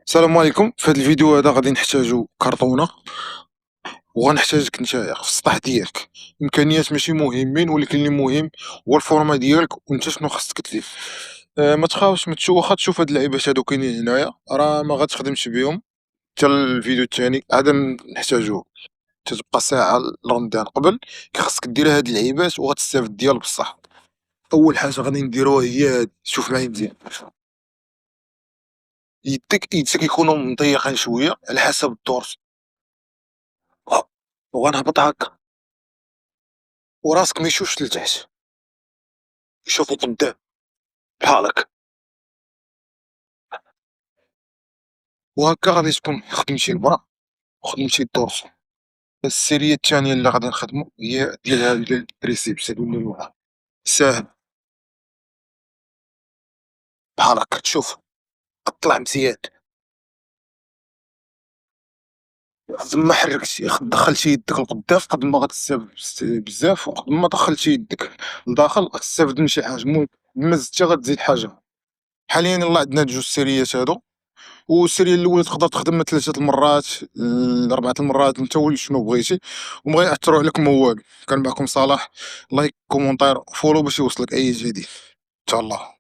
السلام عليكم. في هذا الفيديو هذا غادي نحتاجو كرتونة، وغنحتاجك نتايا في السطح ديالك. إمكانيات ماشي مهمين، ولكن اللي مهم هو الفورما ديالك وأنت شنو خاصك دير. ما تخافش، واخا تشوف هاد اللعيبات هادو كاينين هنايا راه ما غاتخدمش بيهم حتى الفيديو التاني هذا نحتاجوه. تتبقى ساعة لرمضان قبل خاصك دير هاد اللعيبات وغتستافد ديال بصح. أول حاجة غادي نديروها هي هادي، شوف معايا مزيان. يديك يكونوا مضيقين شوية على حسب الدور، وغنهبط هاكا وراسك ما يشوفش لتحت، يشوفو قدام بحال هاكا، وهاكا غادي تكون خدمتي البرا وخدمتي الدورسو. السيرية التانية اللي غادي نخدمو هي ديال التريسيبس هادو اللي لورا، ساهل بحال هاكا. تشوف طلع مزيان، ما حركتي دخلتي يدك لقدام قد ما غتستافد بزاف، وقد ما دخلتي يدك لداخل غتستافد من شي حاجة. المهم ما زدتي غتزيد حاجة. حاليا يلاه عندنا جوج سيريات هادو، والسيريا الأولى تقدر تخدم 3 المرات 4 المرات، نتا ولي شنو بغيتي وما غيأثروا عليك ما والو. كان معكم صلاح، لايك كومونتير فولو باش يوصلك أي جديد. تهلا.